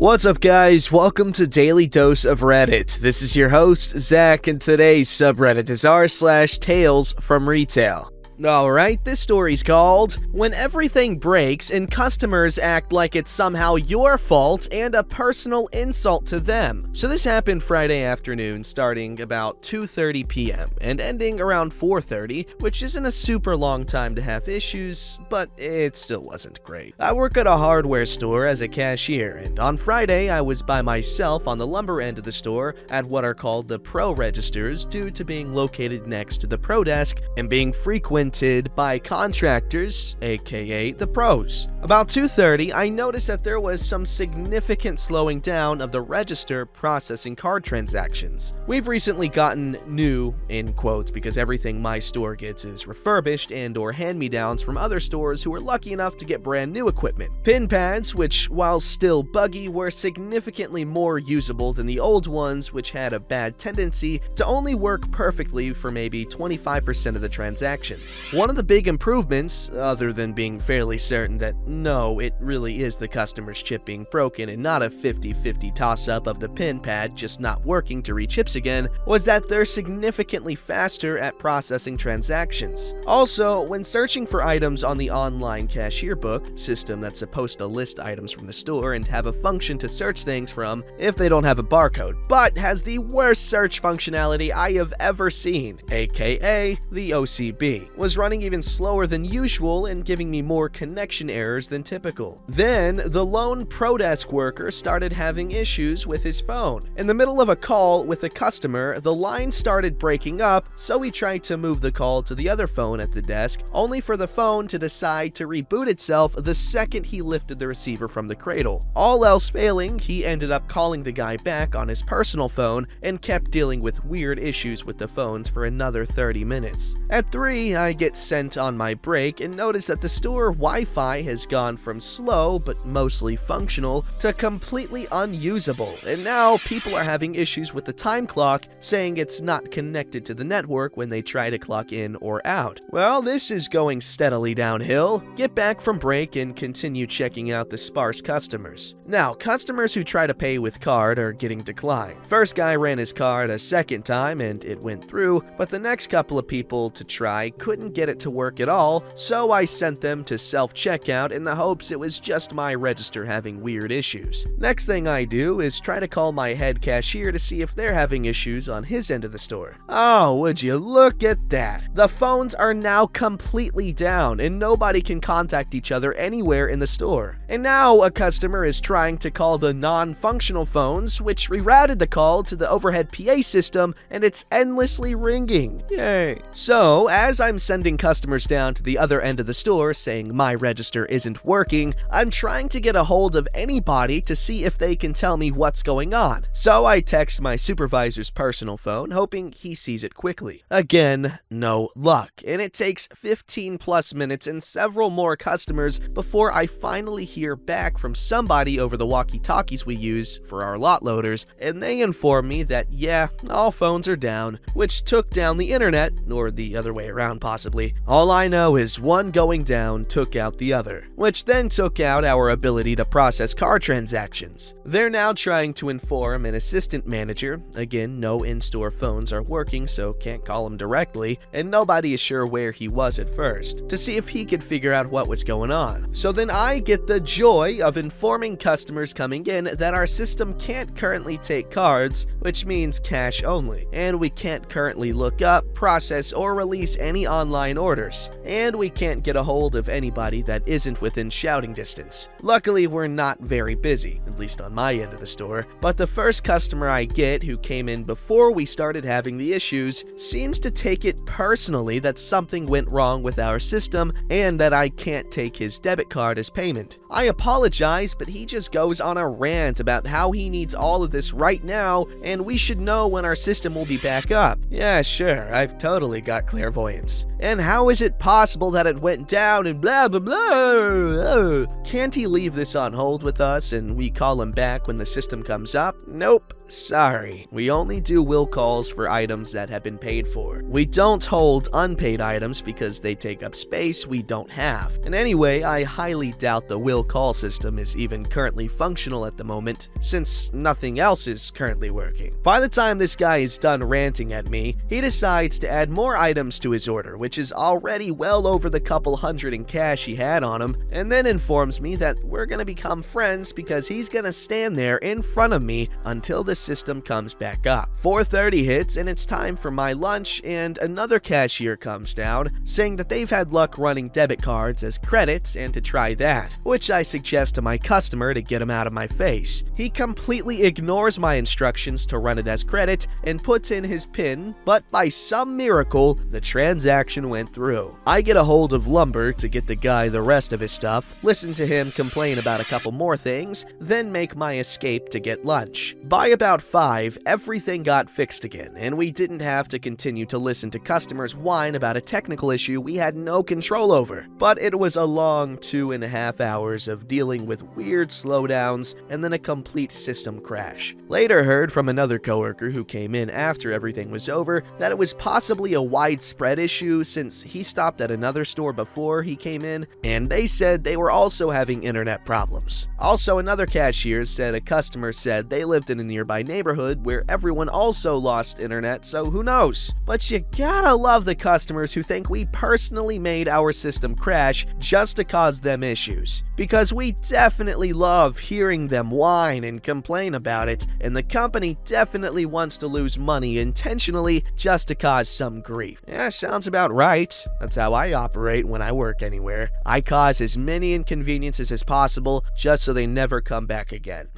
What's up, guys? Welcome to Daily Dose of Reddit. This is your host, Zach, and today's subreddit is r/TalesFromRetail. Alright, this story's called When Everything Breaks and Customers Act Like It's Somehow Your Fault and a Personal Insult to Them. So this happened Friday afternoon, starting about 2:30 p.m. and ending around 4:30, which isn't a super long time to have issues, but it still wasn't great. I work at a hardware store as a cashier, and on Friday I was by myself on the lumber end of the store at what are called the Pro registers due to being located next to the Pro desk and being frequent by contractors, aka the pros. About 2:30, I noticed that there was some significant slowing down of the register processing card transactions. We've recently gotten new, in quotes, because everything my store gets is refurbished and or hand-me-downs from other stores who were lucky enough to get brand new equipment. Pin pads, which while still buggy, were significantly more usable than the old ones, which had a bad tendency to only work perfectly for maybe 25% of the transactions. One of the big improvements, other than being fairly certain that no, it really is the customer's chip being broken and not a 50-50 toss-up of the pin pad just not working to re-chips again, was that they're significantly faster at processing transactions. Also, when searching for items on the online cashier book, system that's supposed to list items from the store and have a function to search things from if they don't have a barcode, but has the worst search functionality I have ever seen, aka the OCB, was running even slower than usual and giving me more connection errors than typical. Then, the lone Pro desk worker started having issues with his phone. In the middle of a call with a customer, the line started breaking up, so he tried to move the call to the other phone at the desk, only for the phone to decide to reboot itself the second he lifted the receiver from the cradle. All else failing, he ended up calling the guy back on his personal phone and kept dealing with weird issues with the phones for another 30 minutes. At 3, I get sent on my break and notice that the store Wi-Fi has gone from slow but mostly functional to completely unusable, and now people are having issues with the time clock, saying it's not connected to the network when they try to clock in or out. Well, this is going steadily downhill. Get back from break and continue checking out the sparse customers. Now, customers who try to pay with card are getting declined. First guy ran his card a second time and it went through, but the next couple of people to try couldn't get it to work at all, so I sent them to self-checkout in the hopes it was just my register having weird issues. Next thing I do is try to call my head cashier to see if they're having issues on his end of the store. Oh, would you look at that? The phones are now completely down and nobody can contact each other anywhere in the store. And now a customer is trying to call the non-functional phones, which rerouted the call to the overhead PA system, and it's endlessly ringing. Yay. So, as I'm sending customers down to the other end of the store saying my register isn't working, I'm trying to get a hold of anybody to see if they can tell me what's going on. So I text my supervisor's personal phone, hoping he sees it quickly. Again, no luck, and it takes 15 plus minutes and several more customers before I finally hear back from somebody over the walkie-talkies we use for our lot loaders, and they inform me that yeah, all phones are down, which took down the internet, or the other way around possibly. All I know is one going down took out the other, which then took out our ability to process card transactions. They're now trying to inform an assistant manager, again no in-store phones are working so can't call him directly, and nobody is sure where he was at first, to see if he could figure out what was going on. So then I get the joy of informing customers coming in that our system can't currently take cards, which means cash only, and we can't currently look up, process, or release any online orders, and we can't get a hold of anybody that isn't within shouting distance. Luckily, we're not very busy, at least on my end of the store, but the first customer I get who came in before we started having the issues seems to take it personally that something went wrong with our system and that I can't take his debit card as payment. I apologize, but he just goes on a rant about how he needs all of this right now and we should know when our system will be back up. Yeah, sure, I've totally got clairvoyance. And how is it possible that it went down and blah blah blah? Can't he leave this on hold with us and we call him back when the system comes up? Nope. Sorry, we only do will calls for items that have been paid for. We don't hold unpaid items because they take up space we don't have. And anyway, I highly doubt the will call system is even currently functional at the moment, since nothing else is currently working. By the time this guy is done ranting at me, he decides to add more items to his order, which is already well over the couple hundred in cash he had on him, and then informs me that we're gonna become friends because he's gonna stand there in front of me until the system comes back up. 4:30 hits and it's time for my lunch, and another cashier comes down saying that they've had luck running debit cards as credits and to try that, which I suggest to my customer to get him out of my face. He completely ignores my instructions to run it as credit and puts in his PIN, but by some miracle, the transaction went through. I get a hold of Lumber to get the guy the rest of his stuff, listen to him complain about a couple more things, then make my escape to get lunch. By about 5, everything got fixed again, and we didn't have to continue to listen to customers whine about a technical issue we had no control over. But it was a long 2.5 hours of dealing with weird slowdowns and then a complete system crash. Later heard from another coworker who came in after everything was over that it was possibly a widespread issue since he stopped at another store before he came in, and they said they were also having internet problems. Also, another cashier said a customer said they lived in a nearby neighborhood where everyone also lost internet, so who knows? But you gotta love the customers who think we personally made our system crash just to cause them issues, because we definitely love hearing them whine and complain about it, and the company definitely wants to lose money intentionally just to cause some grief. Yeah, sounds about right. That's how I operate when I work anywhere. I cause as many inconveniences as possible just so they never come back again.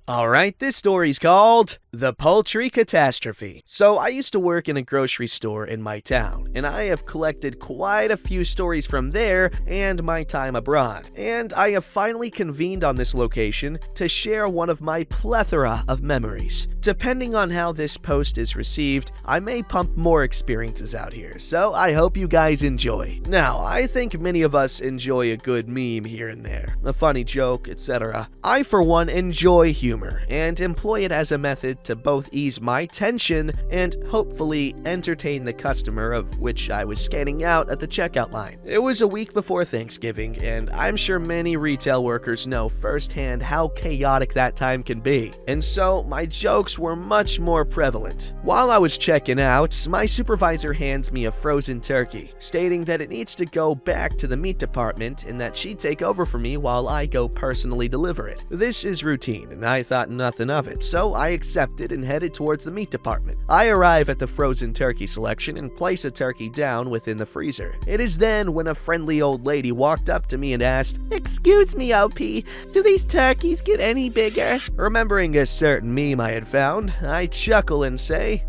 Alright, this story's called The Poultry Catastrophe. So I used to work in a grocery store in my town, and I have collected quite a few stories from there and my time abroad. And I have finally convened on this location to share one of my plethora of memories. Depending on how this post is received, I may pump more experiences out here, so I hope you guys enjoy. Now, I think many of us enjoy a good meme here and there, a funny joke, etc. I, for one, enjoy humor and employ it as a method to both ease my tension and hopefully entertain the customer of which I was scanning out at the checkout line. It was a week before Thanksgiving, and I'm sure many retail workers know firsthand how chaotic that time can be, and so my jokes were much more prevalent. While I was checking out, my supervisor hands me a frozen turkey, stating that it needs to go back to the meat department and that she'd take over for me while I go personally deliver it. This is routine, and I thought nothing of it, so I accepted and headed towards the meat department. I arrive at the frozen turkey selection and place a turkey down within the freezer. It is then when a friendly old lady walked up to me and asked, "Excuse me, OP, do these turkeys get any bigger?" Remembering a certain meme I had found, I chuckle and say,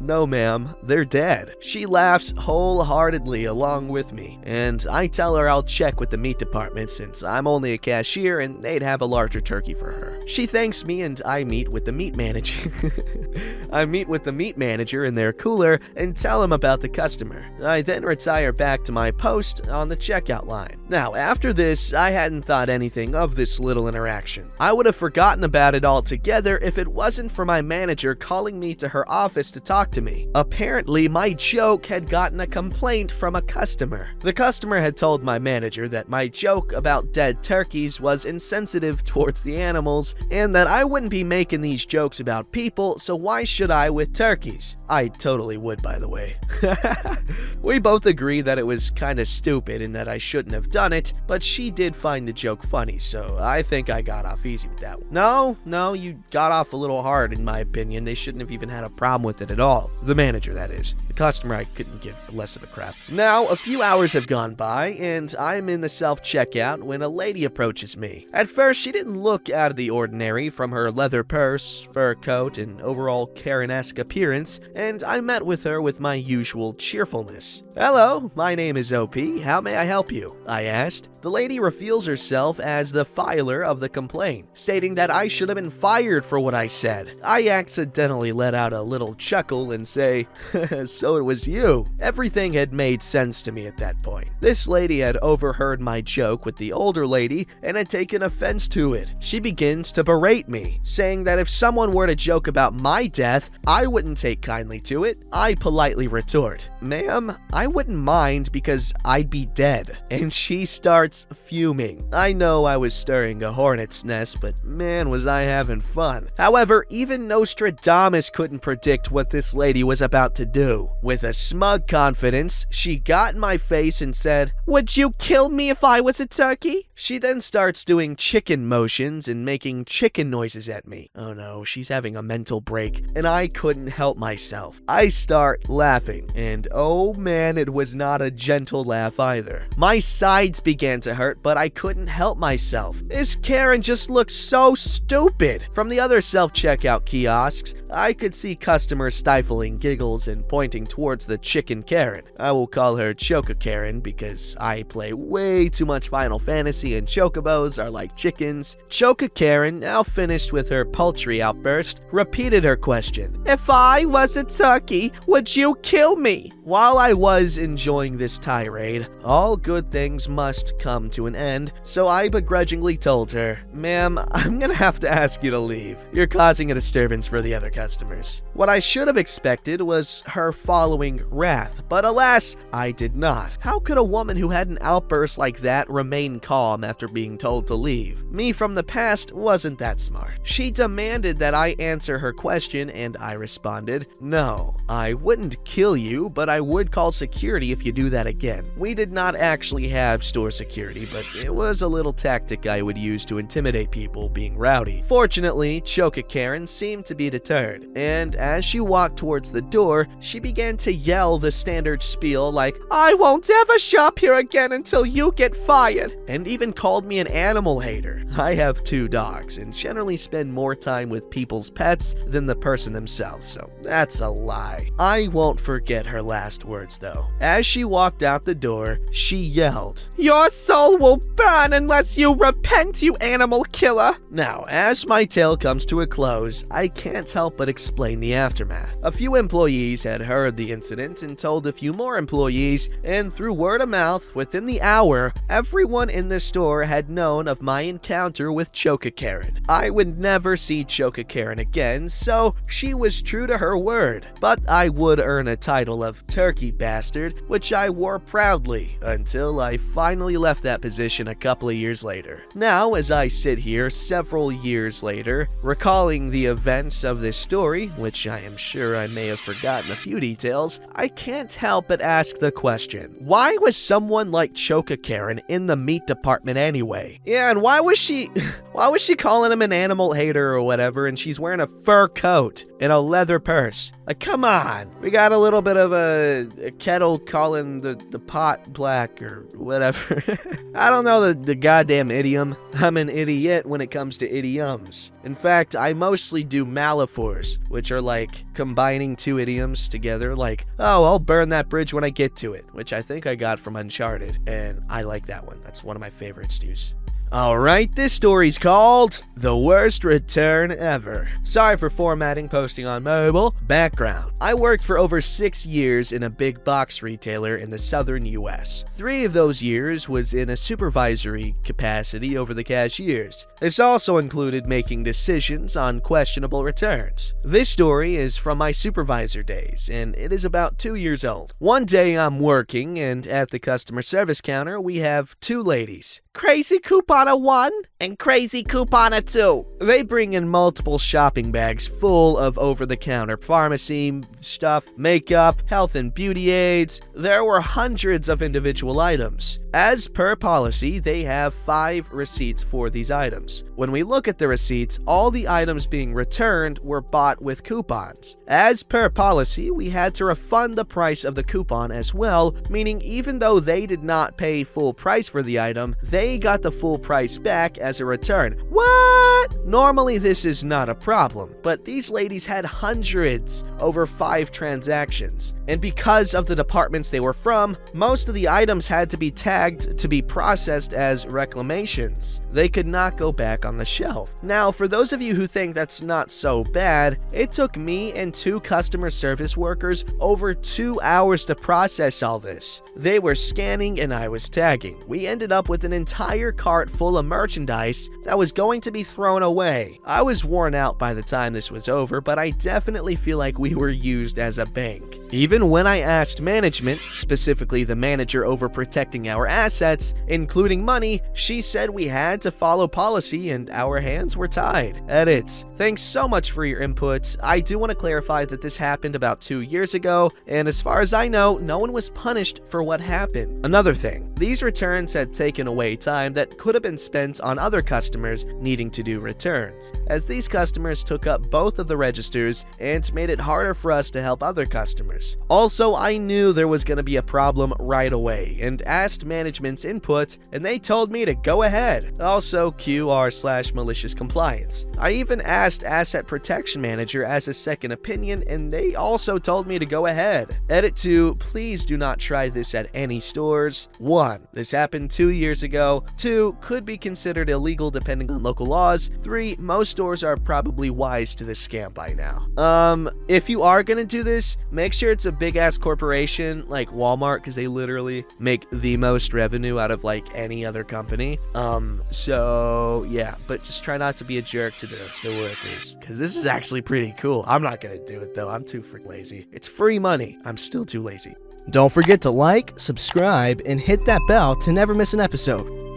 "No ma'am, they're dead." She laughs wholeheartedly along with me, and I tell her I'll check with the meat department since I'm only a cashier and they'd have a larger turkey for her. She thanks me and I meet with the meat manager. I meet with the meat manager in their cooler and tell him about the customer. I then retire back to my post on the checkout line. Now, after this, I hadn't thought anything of this little interaction. I would have forgotten about it altogether if it wasn't for my manager calling me to her office to talk to me. Apparently, my joke had gotten a complaint from a customer. The customer had told my manager that my joke about dead turkeys was insensitive towards the animals, and that I wouldn't be making these jokes about people, so why should I with turkeys? I totally would, by the way. We both agree that it was kinda stupid and that I shouldn't have done it, but she did find the joke funny, so I think I got off easy with that one. No, you got off a little hard in my opinion. They shouldn't have even had a problem with it at all. The manager, that is. The customer, I couldn't give less of a crap. Now, a few hours have gone by, and I'm in the self-checkout when a lady approaches me. At first, she didn't look out of the ordinary from her leather purse, fur coat, and overall Karen-esque appearance, and I met with her with my usual cheerfulness. "Hello, my name is OP. How may I help you?" I asked. The lady reveals herself as the filer of the complaint, stating that I should have been fired for what I said. I accidentally let out a little chuckle and say, "So it was you." Everything had made sense to me at that point. This lady had overheard my joke with the older lady and had taken offense to it. She begins to berate me, saying that if someone were to joke about my death, I wouldn't take kindly to it. I politely retort, "Ma'am, I wouldn't mind because I'd be dead." And she starts fuming. I know I was stirring a hornet's nest, but man, was I having fun. However, even Nostradamus couldn't predict what this lady was about to do. With a smug confidence, she got in my face and said, "Would you kill me if I was a turkey?" She then starts doing chicken motions and making chicken noises at me. Oh no, she's having a mental break, and I couldn't help myself. I start laughing, and oh man, it was not a gentle laugh either. My sides began to hurt, but I couldn't help myself. This Karen just looked so stupid. From the other self-checkout kiosks, I could see customers stifling giggles and pointing towards the chicken Karen. I will call her Choca Karen because I play way too much Final Fantasy and chocobos are like chickens. Choca Karen, now finished with her poultry outburst, repeated her question. "If I was a turkey, would you kill me?" While I was enjoying this tirade, all good things must come to an end, so I begrudgingly told her, "Ma'am, I'm gonna have to ask you to leave. You're causing a disturbance for the other customers." What I should have expected was her following wrath, but alas, I did not. How could a woman who had an outburst like that remain calm after being told to leave? Me from the past wasn't that smart. She demanded that I answer her question, and I responded, "No, I wouldn't kill you, but I would call security if you do that again." We did not actually have store security, but it was a little tactic I would use to intimidate people being rowdy. Fortunately, Choca Karen seemed to be deterred, and as she walked towards the door, she began to yell the standard spiel like, "I won't ever shop here again until you get fired," and even called me an animal hater. I have 2 dogs and generally spend more time with people's pets than the person themselves, so that's a lie. I won't forget her last words though. As she walked out the door, she yelled, "Your soul will burn unless you repent, you animal killer." Now, as my tale comes to a close, I can't help but explain the aftermath. A few employees had heard the incident and told a few more employees, and through word of mouth, within the hour, everyone in the store had known of my encounter with Choca Karen. I would never see Choca Karen again, so she was true to her word. But I would earn a title of Turkey Bastard, which I wore proudly until I finally left that position a couple of years later. Now, as I sit here several years later, recalling the events of this story, which I am sure I may have forgotten a few details, I can't help but ask the question, why was someone like Choca Karen in the meat department anyway? Yeah, and why was she calling him an animal hater or whatever, and she's wearing a fur coat and a leather purse? Like, come on. We got a little bit of a kettle calling the pot black or whatever. I don't know the goddamn idiom. I'm an idiot when it comes to idioms. In fact, I mostly do metaphors, which are like combining 2 idioms together, like, "Oh, I'll burn that bridge when I get to it," which I think I got from Uncharted, and I like that one. That's one of my favorites, dudes. Alright, this story's called The Worst Return Ever. Sorry for formatting posting on mobile. Background. I worked for over 6 years in a big box retailer in the southern US. 3 of those years was in a supervisory capacity over the cashiers. This also included making decisions on questionable returns. This story is from my supervisor days, and it is about 2 years old. One day I'm working, and at the customer service counter we have 2 ladies. Crazy Couponer 1 and Crazy Couponer 2. They bring in multiple shopping bags full of over-the-counter pharmacy stuff, makeup, health and beauty aids. There were hundreds of individual items. As per policy, they have 5 receipts for these items. When we look at the receipts, all the items being returned were bought with coupons. As per policy, we had to refund the price of the coupon as well, meaning even though they did not pay full price for the item, they got the full price back as a return. What? Normally this is not a problem, but these ladies had hundreds over 5 transactions. And because of the departments they were from, most of the items had to be tagged to be processed as reclamations. They could not go back on the shelf. Now, for those of you who think that's not so bad, it took me and 2 customer service workers over 2 hours to process all this. They were scanning and I was tagging. We ended up with an entire cart full of merchandise that was going to be thrown away way. I was worn out by the time this was over, but I definitely feel like we were used as a bank. Even when I asked management, specifically the manager over protecting our assets, including money, she said we had to follow policy and our hands were tied. Edit. Thanks so much for your input. I do want to clarify that this happened about 2 years ago, and as far as I know, no one was punished for what happened. Another thing, these returns had taken away time that could have been spent on other customers needing to do returns, as these customers took up both of the registers and made it harder for us to help other customers. Also, I knew there was going to be a problem right away and asked management's input, and they told me to go ahead. Also, QR/malicious compliance. I even asked Asset Protection Manager as a second opinion, and they also told me to go ahead. Edit 2, please do not try this at any stores. 1. This happened 2 years ago. 2. Could be considered illegal depending on local laws. 3. Most stores are probably wise to this scam by now. If you are gonna do this, make sure it's a big ass corporation like Walmart, because they literally make the most revenue out of like any other company. So yeah, but just try not to be a jerk to the workers, because this is actually pretty cool. I'm not gonna do it though. I'm too freaking lazy. It's free money. I'm still too lazy. Don't forget to like, subscribe, and hit that bell to never miss an episode.